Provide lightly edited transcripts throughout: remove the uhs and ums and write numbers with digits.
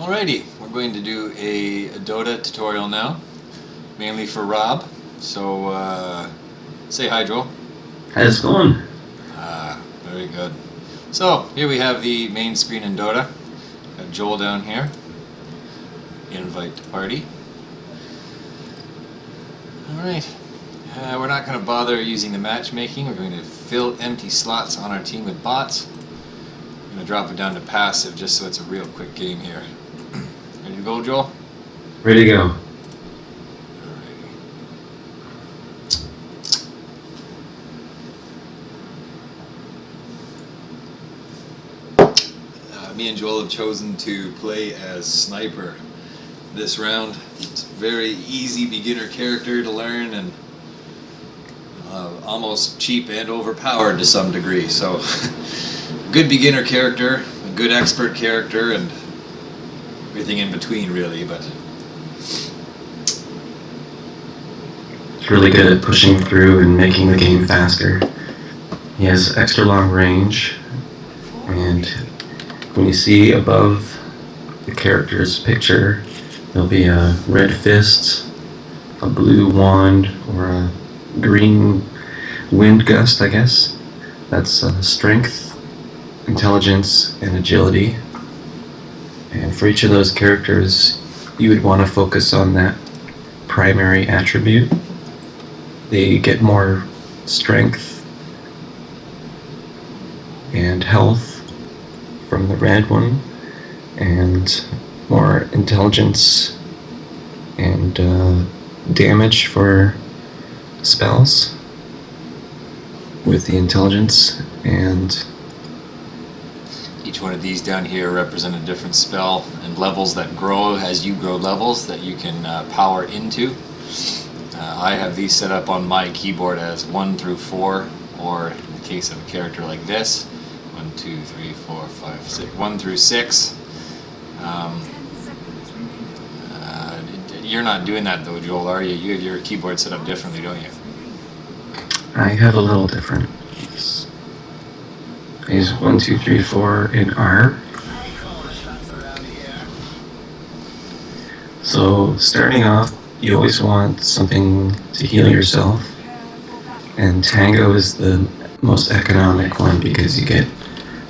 Alrighty, we're going to do a Dota tutorial now, mainly for Rob. So, say hi, Joel. How's it going? Very good. So, here we have the main screen in Dota. Got Joel down here. Invite to party. Alright, we're not going to bother using the matchmaking. We're going to fill empty slots on our team with bots. I'm going to drop it down to passive just so it's a real quick game here. Ready to go, Joel? Ready to go. Me and Joel have chosen to play as Sniper this round. It's a very easy beginner character to learn and almost cheap and overpowered to some degree. So, good beginner character, a good expert character, and everything in between, really. But He's really good at pushing through and making the game faster. He has extra long range, and when you see above the character's picture, there'll be a red fist, a blue wand, or a green wind gust, I guess. That's strength, intelligence, and agility. And for each of those characters, you would want to focus on that primary attribute. They get more strength and health from the red one, and more intelligence and damage for spells with the intelligence. And each one of these down here represent a different spell and levels that grow as you grow levels that you can power into. I have these set up on my keyboard as 1 through 4, or in the case of a character like this, 1, 2, 3, 4, 5, 6, 1 through 6. You're not doing that though, Joel, are you? You have your keyboard set up differently, don't you? I have a little different. Is 1, 2, 3, 4 in R. So starting off, you always want something to heal yourself, and Tango is the most economic one because you get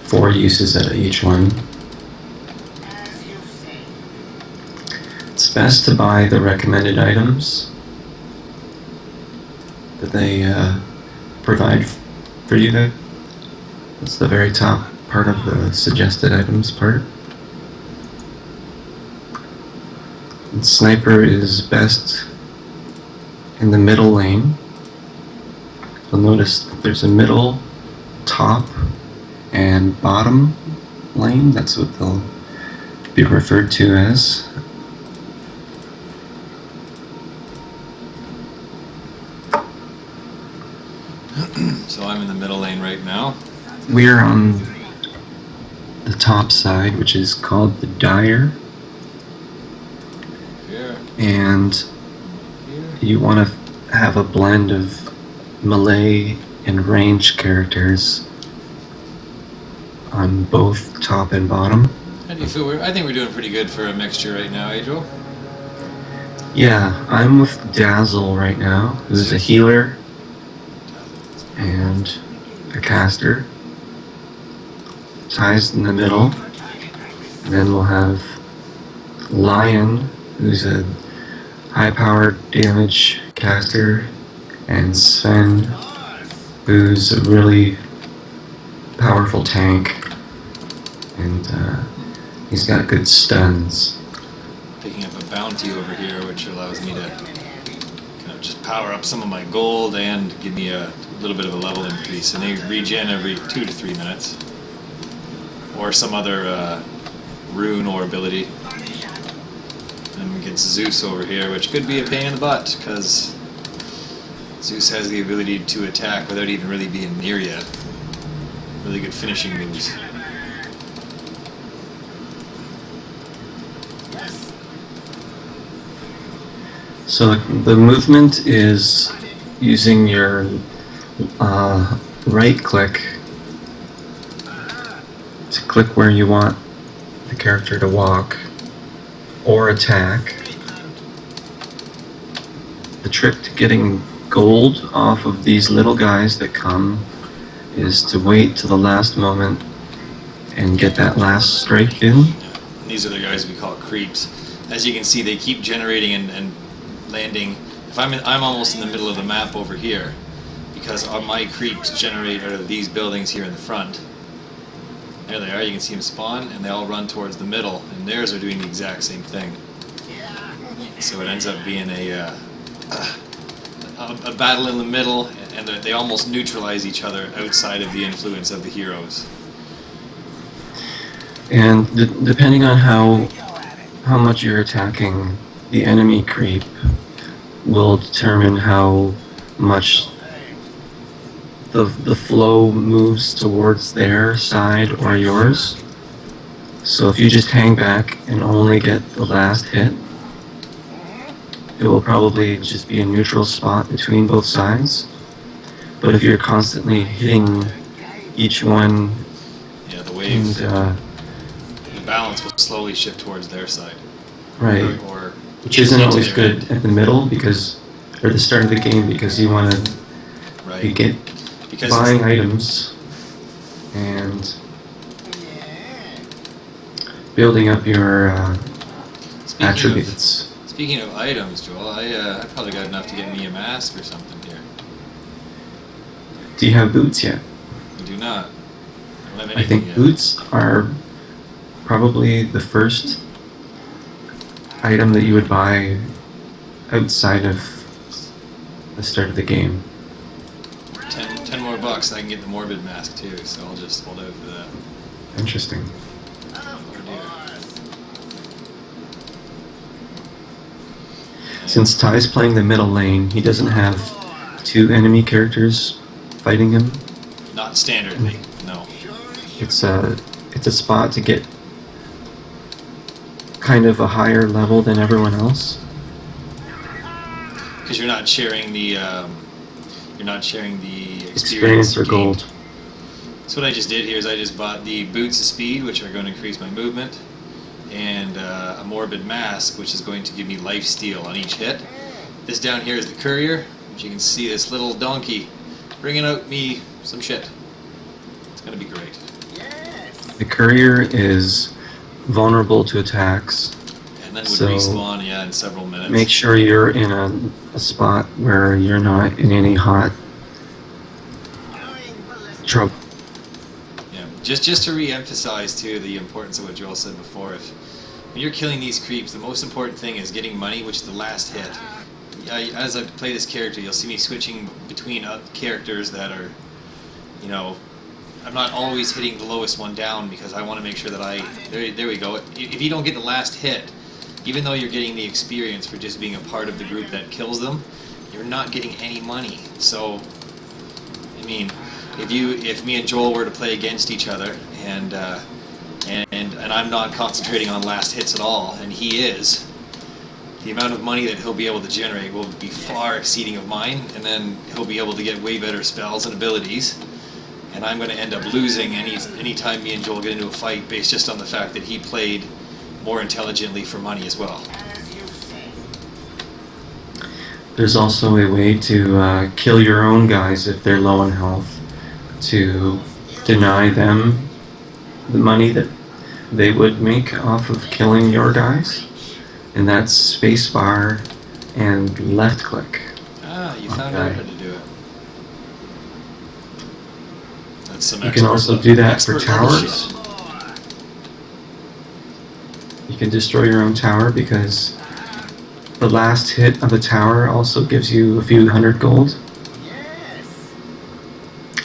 4 uses out of each one. It's best to buy the recommended items that they provide for you there. That's the very top part of the suggested items part. And Sniper is best in the middle lane. You'll notice there's a middle, top, and bottom lane. That's what they'll be referred to as. So I'm in the middle lane right now. We're on the top side, which is called the Dire. Here. And you want to have a blend of melee and range characters on both top and bottom. How do you feel? I think we're doing pretty good for a mixture right now, eh, Joel? Yeah, I'm with Dazzle right now, who's a healer and a caster. Ty's in the middle. And then we'll have Lion, who's a high-powered damage caster, and Sven, who's a really powerful tank, and he's got good stuns. Picking up a bounty over here, which allows me to kind of just power up some of my gold and give me a little bit of a level increase. And they regen every 2 to 3 minutes, or some other rune or ability. And we get Zeus over here, which could be a pain in the butt, because Zeus has the ability to attack without even really being near you. Really good finishing moves. So the movement is using your right click to click where you want the character to walk, or attack. The trick to getting gold off of these little guys that come is to wait till the last moment and get that last strike in. These are the guys we call creeps. As you can see, they keep generating and landing. If I'm almost in the middle of the map over here, because my creeps generate out of these buildings here in the front. There they are. You can see them spawn, and they all run towards the middle, and theirs are doing the exact same thing. So it ends up being a battle in the middle, and they almost neutralize each other outside of the influence of the heroes. And depending on how much you're attacking, the enemy creep will determine how much the flow moves towards their side or yours. So if you just hang back and only get the last hit, it will probably just be a neutral spot between both sides. But if you're constantly hitting each one, yeah, the wave, and, the balance will slowly shift towards their side. Right. Or which isn't always good at the middle or the start of the game, because you want to right. buying items and building up your attributes. Speaking of items, Joel, I probably got enough to get me a mask or something here. Do you have boots yet? I do not. I don't have anything I think yet. Boots are probably the first item that you would buy outside of the start of the game. 10 more bucks and I can get the Morbid mask too, so I'll just hold out for that. Interesting. Since Ty's playing the middle lane, he doesn't have two enemy characters fighting him. Not standardly, no. It's a spot to get kind of a higher level than everyone else. Because you're not sharing the Experience or gold. So what I just did here is I just bought the boots of speed, which are going to increase my movement, and a morbid mask, which is going to give me life steal on each hit. This down here is the courier, which you can see this little donkey bringing out me some shit. It's going to be great. The courier is vulnerable to attacks. And then would respawn, yeah, in several minutes. Make sure you're in a spot where you're not in any hot trouble. Yeah, just to re-emphasize too the importance of what Joel said before. When you're killing these creeps, the most important thing is getting money, which is the last hit. As I play this character, you'll see me switching between characters that are, I'm not always hitting the lowest one down because I want to make sure that there we go. If you don't get the last hit, even though you're getting the experience for just being a part of the group that kills them, you're not getting any money. So, I mean, if me and Joel were to play against each other and I'm not concentrating on last hits at all, and he is, the amount of money that he'll be able to generate will be far exceeding of mine, and then he'll be able to get way better spells and abilities. And I'm going to end up losing any time me and Joel get into a fight based just on the fact that he played more intelligently for money as well. There's also a way to kill your own guys if they're low on health, to deny them the money that they would make off of killing your guys, and that's spacebar and left click. Ah, you found out how to do it. That's some You can also do that for towers. You can destroy your own tower because the last hit of a tower also gives you a few hundred gold.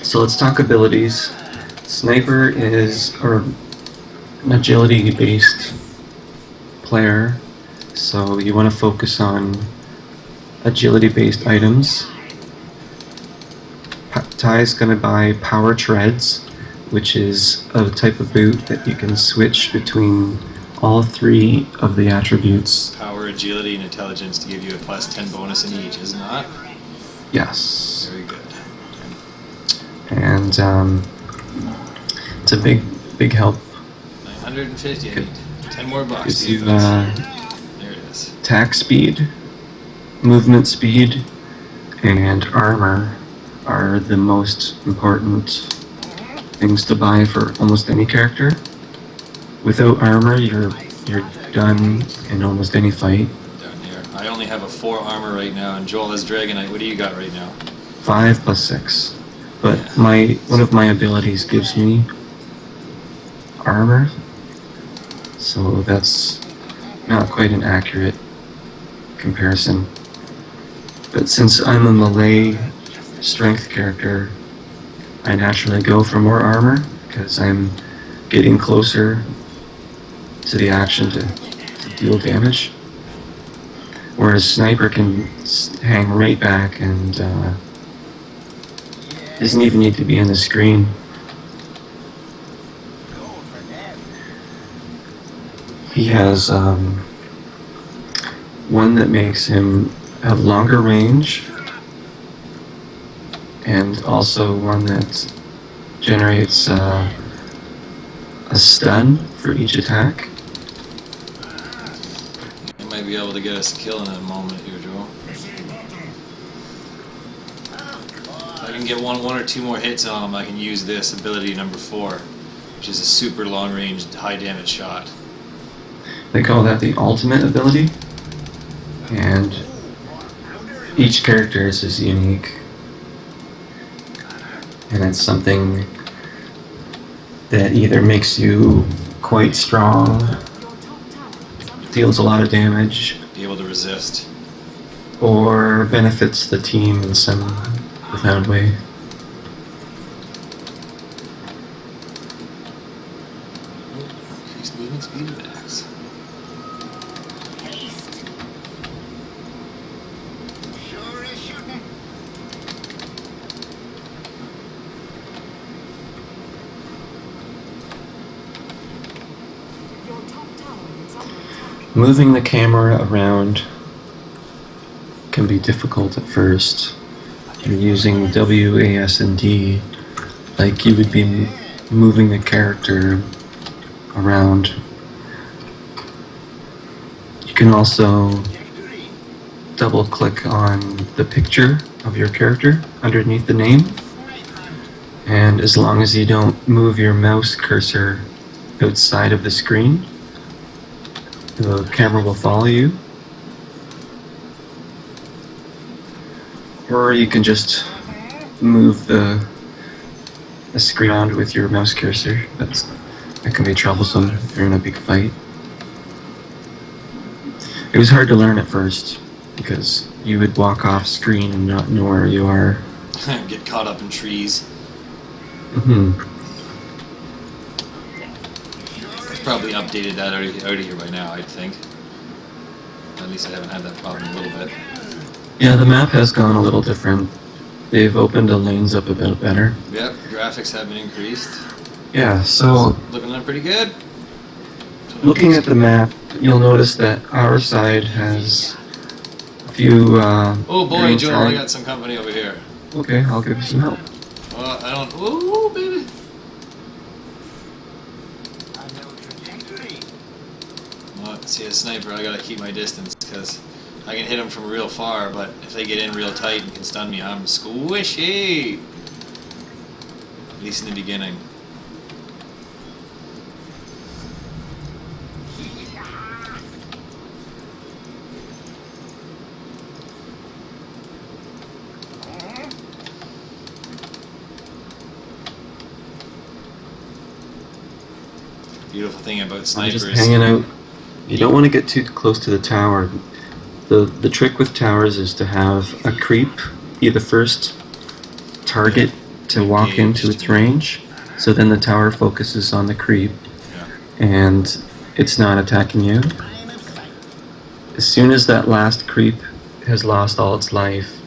So let's talk abilities. Sniper is an agility-based player, so you want to focus on agility-based items. Ty is going to buy power treads, which is a type of boot that you can switch between all three of the attributes. Power, agility, and intelligence to give you a plus 10 bonus in each, is it not? Yes. Very good. And it's a big help. 950, I need 10 more bucks. Gives you attack speed, movement speed, and armor are the most important things to buy for almost any character. Without armor, you're done in almost any fight. Down here. I only have a 4 armor right now, and Joel has Dragonite. What do you got right now? 5 plus 6. But one of my abilities gives me armor, so that's not quite an accurate comparison. But since I'm a melee strength character, I naturally go for more armor because I'm getting closer to the action to deal damage. Whereas Sniper can hang right back and doesn't even need to be in the screen. He has one that makes him have longer range, and also one that generates a stun for each attack. You might be able to get us a kill in a moment here, Joel. If I can get one or two more hits on him, I can use this ability number 4, which is a super long-range, high-damage shot. They call that the ultimate ability, and each character is unique, and it's something that either makes you quite strong, deals a lot of damage, Be able to resist. or benefits the team in some profound way. Increased movement speed of X. Moving the camera around can be difficult at first. You're using W, A, S, and D like you would be moving a character around. You can also double click on the picture of your character underneath the name, and as long as you don't move your mouse cursor outside of the screen, the camera will follow you. Or you can just move the screen around with your mouse cursor. That can be troublesome if you're in a big fight. It was hard to learn at first because you would walk off screen and not know where you are. Get caught up in trees. Probably updated that out of here by now, I'd think. At least I haven't had that problem in a little bit. Yeah, the map has gone a little different. They've opened the lanes up a bit better. Yep, graphics have been increased. Yeah, so Looking pretty good. looking at the map, you'll notice that our side has a few Oh boy, Joel, I got some company over here. Okay, I'll give you some help. Well, I don't... Ooh, baby. Well, see, a sniper, I gotta keep my distance, because I can hit them from real far, but if they get in real tight and can stun me, I'm squishy! At least in the beginning. Beautiful thing about I'm snipers. just hanging out. You don't want to get too close to the tower. The trick with towers is to have a creep be the first target to walk into its range, so then the tower focuses on the creep, and it's not attacking you. As soon as that last creep has lost all its life,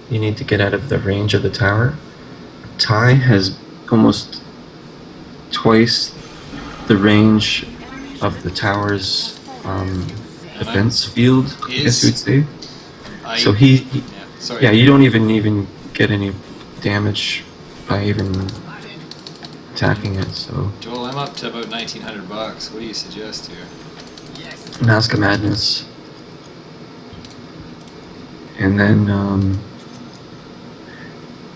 you need to get out of the range of the tower. Ty has almost twice the range of the tower's defense field, I guess you would say. So you don't even get any damage by even attacking it. So Joel, I'm up to about $1,900. What do you suggest here? Mask of Madness. and then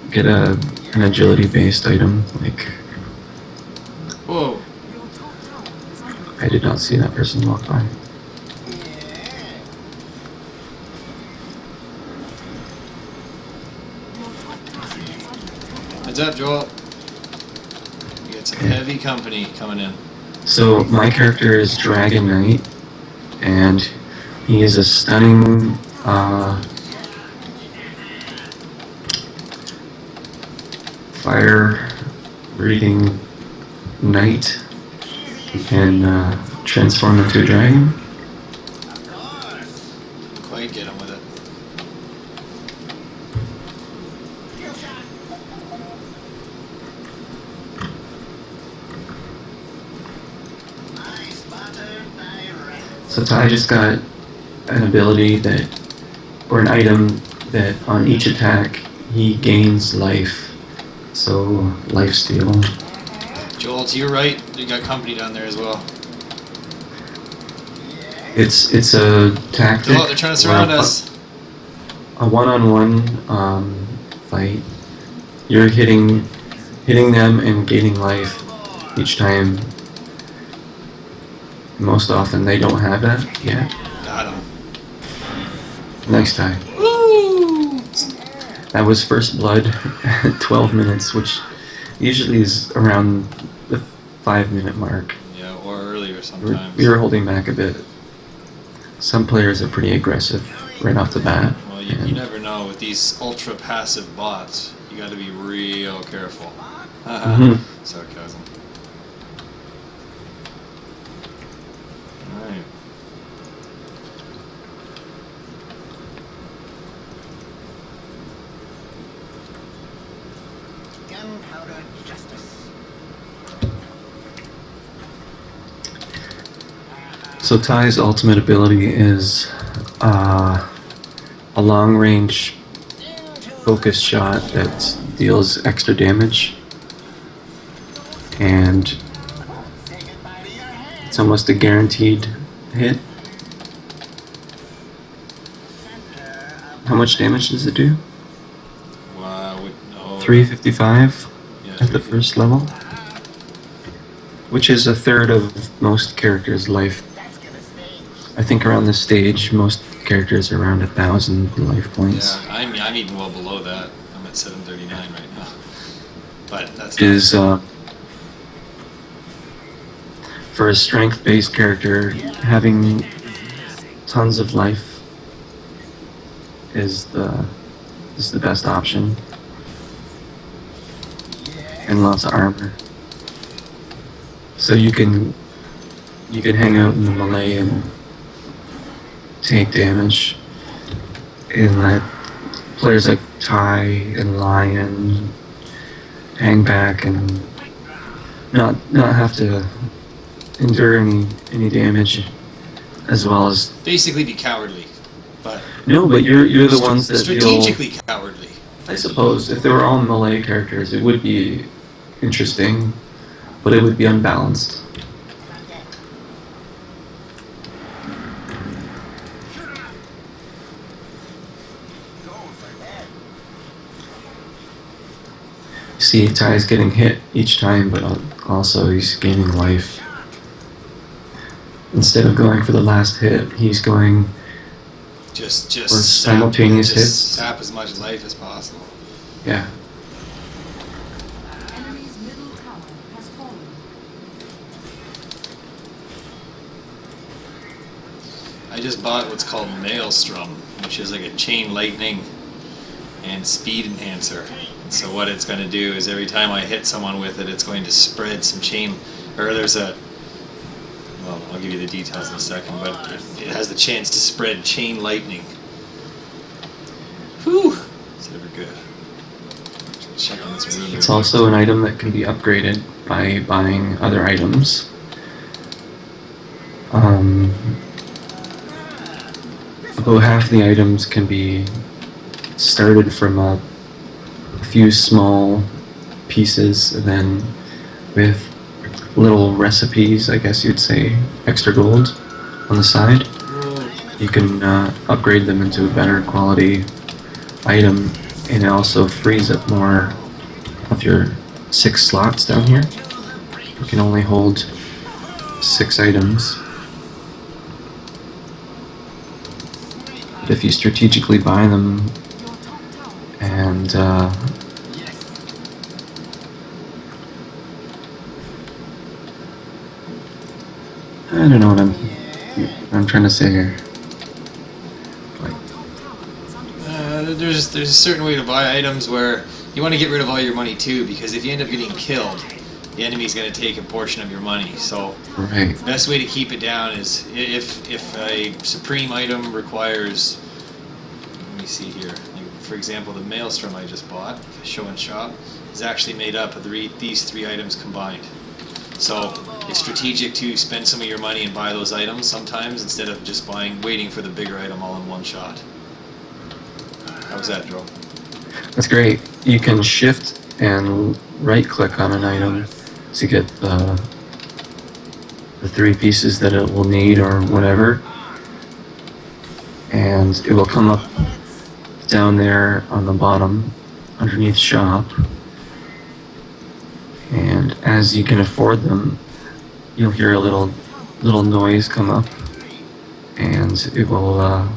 get an agility-based item. Like, Whoa. I did not see that person walk by. Heads up, Joel. You got some heavy company coming in. So my character is Dragon Knight, and he is a stunning fire-breathing knight. He can transform into a dragon. Couldn't quite get him with it. So Ty just got an ability that, or an item that on each attack he gains life. So life steal. Joel, to your right, you got company down there as well. It's a tactic. Joel, they're trying to surround us. A one-on-one fight. You're hitting them and gaining life each time. Most often they don't have that yet. Got him. Nice tie. Woo! That was first blood at 12 minutes, which usually is around the 5-minute mark. Yeah, or earlier sometimes. We were holding back a bit. Some players are pretty aggressive right off the bat. Well, you never know. With these ultra passive bots, you got to be real careful. Sarcasm. Alright. Gunpowder justice. So Ty's ultimate ability is a long-range focus shot that deals extra damage, and it's almost a guaranteed hit. How much damage does it do? Wow, no. 355 Yeah, at the first level, which is a third of most characters' life. I think around this stage, most characters are around 1,000 life points. Yeah, I'm even well below that. I'm at 739 right now. But that's Is for a strength-based character, having tons of life is the best option, and lots of armor. So you can hang out in the melee and take damage, and let players like Ty and Lion hang back and not have to endure any damage, as well as basically be cowardly. But no, but you're the ones that strategically cowardly. I suppose if they were all melee characters, it would be interesting, but it would be unbalanced. See, Ty's getting hit each time, but also he's gaining life. Instead of going for the last hit, he's going Just for simultaneous hits. Sap as much life as possible. Yeah. Enemy's middle tower has fallen. I just bought what's called Maelstrom, which is like a chain lightning and speed enhancer. And so what it's going to do is every time I hit someone with it, it's going to spread some chain, or there's a, well, I'll give you the details in a second, but it has the chance to spread chain lightning. Whew! It's ever good. Just checking this room. It's also an item that can be upgraded by buying other items. About half the items can be started from a few small pieces, and then with little recipes, I guess you'd say, extra gold on the side, you can upgrade them into a better quality item, and it also frees up more of your 6 slots down here. You can only hold 6 items. But if you strategically buy them and I don't know what I'm trying to say here. There's a certain way to buy items where you want to get rid of all your money too, because if you end up getting killed, the enemy's going to take a portion of your money. So Right. the best way to keep it down is if a supreme item requires, let me see here, like for example, the Maelstrom I just bought, show and shop, is actually made up of these 3 items combined. So it's strategic to spend some of your money and buy those items sometimes instead of just waiting for the bigger item all in one shot. How's that, Joe? That's great. You can shift and right click on an item to get the 3 pieces that it will need or whatever. And it will come up down there on the bottom underneath shop. And as you can afford them, you'll hear a little noise come up, and it will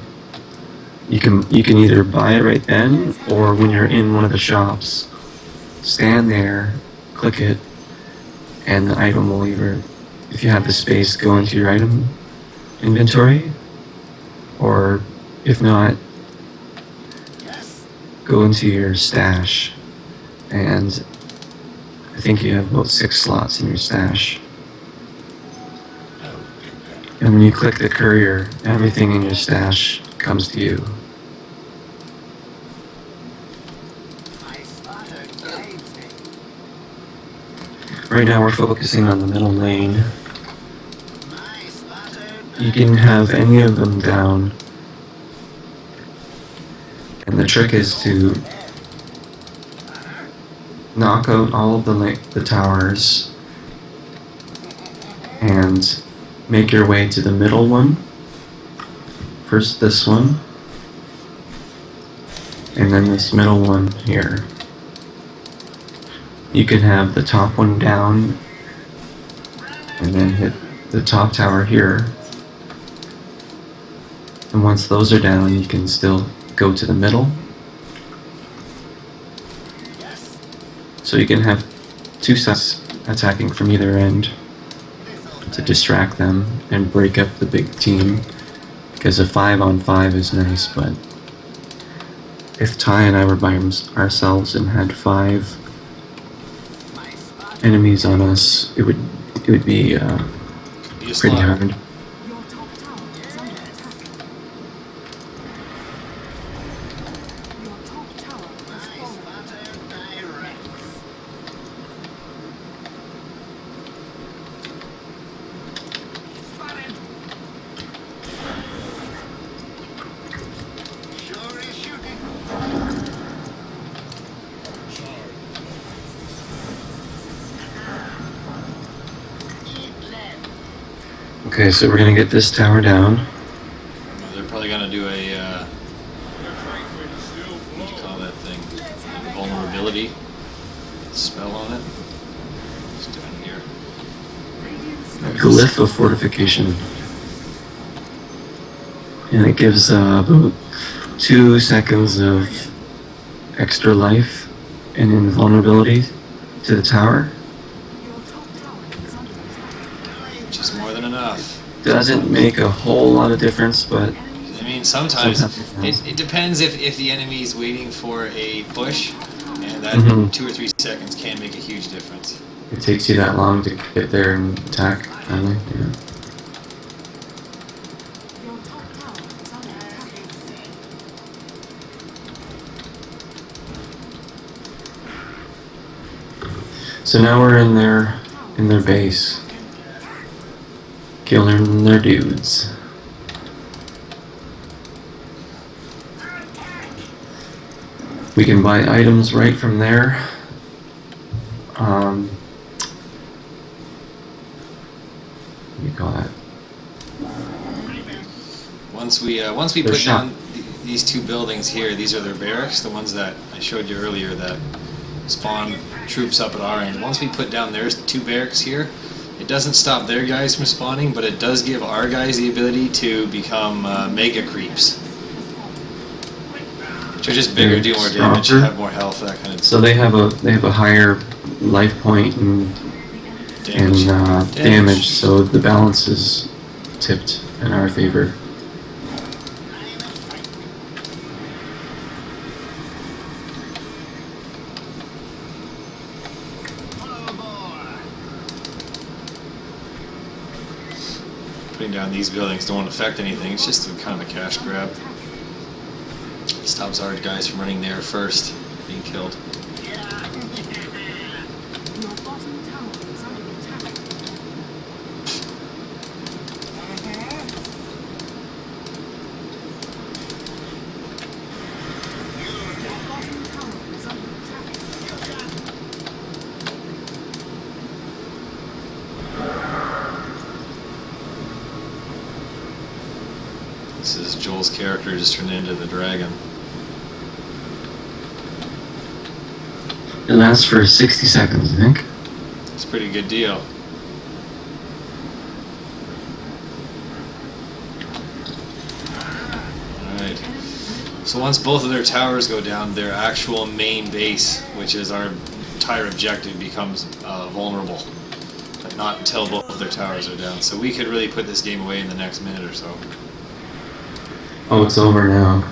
you can either buy it right then, or when you're in one of the shops, stand there, click it, and the item will either, if you have the space, go into your item inventory, or if not, go into your stash. And I think you have about 6 slots in your stash. And when you click the courier, everything in your stash comes to you. Right now we're focusing on the middle lane. You can have any of them down. And the trick is to knock out all of the towers and make your way to the middle one. First this one, and then this middle one here. You can have the top one down and then hit the top tower here. And once those are down, you can still go to the middle. So you can have 2 sets attacking from either end to distract them and break up the big team. Because a 5-on-5 is nice, but if Ty and I were by ourselves and had 5 enemies on us, it would be pretty hard. Your top tower is under attack. Your top tower has fallen. Sure is shooting. Okay, so we're gonna get this tower down. They're probably gonna do a what do you call that thing? Like a vulnerability spell on it. Just down here. Glyph of fortification. And it gives about 2 seconds of extra life and invulnerability to the tower. Your top tower is under attack. Which is more than enough. Doesn't make a whole lot of difference, but I mean, sometimes Sometimes. it depends if the enemy is waiting for a push, and that Mhm. 2 or 3 seconds can make a huge difference. it takes you that long to get there and attack finally. Yeah. Your top tower is under attack. So now we're in their base, killing their dudes. We can buy items right from there. What do you call that? Once we Their put shop. down these two buildings here, these are their barracks, the ones that I showed you earlier that spawn troops up at our end. Once we put down their two barracks here, it doesn't stop their guys from spawning, but it does give our guys the ability to become mega creeps. Which are just bigger, do more damage, Stronger. have more health, that kind of So they have a higher life point and damage. So the balance is tipped in our favor. Putting down these buildings don't affect anything, it's just kind of a cash grab. Stops our guys from running there first, being killed. Your bottom tower is under attack. Your bottom tower is under attack. This is Joel's character just turned into the dragon. It lasts for 60 seconds, I think. It's a pretty good deal. Alright. So once both of their towers go down, their actual main base, which is our entire objective, becomes vulnerable. But not until both of their towers are down. So we could really put this game away in the next minute or so. Oh, it's over now.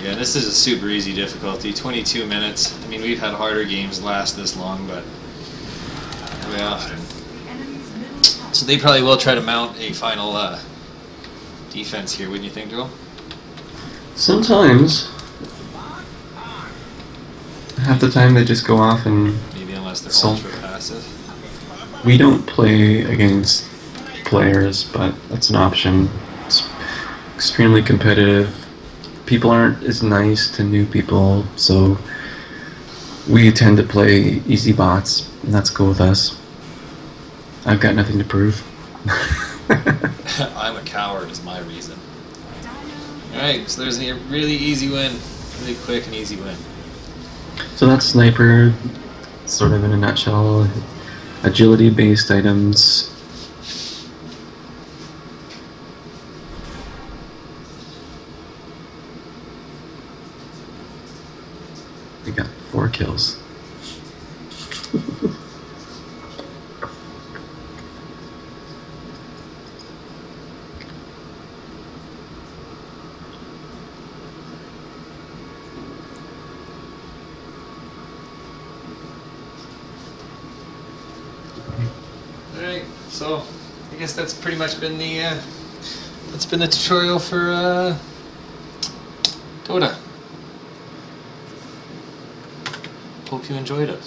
Yeah, this is a super easy difficulty, 22 minutes. I mean, we've had harder games last this long, but very often. The enemy's middle tower. So they probably will try to mount a final defense here, wouldn't you think, Joel? Sometimes, half the time they just go off and Maybe unless they're Sulk. ultra passive. we don't play against players, but that's an option. It's extremely competitive. People aren't as nice to new people, so we tend to play easy bots, and that's cool with us. I've got nothing to prove. I'm a coward is my reason. Alright, so there's a really easy win. Really quick and easy win. So that's Sniper, sort of in a nutshell. Agility-based items. We got 4 kills. Alright, so I guess that's pretty much been the tutorial for Dota. Hope you enjoyed it.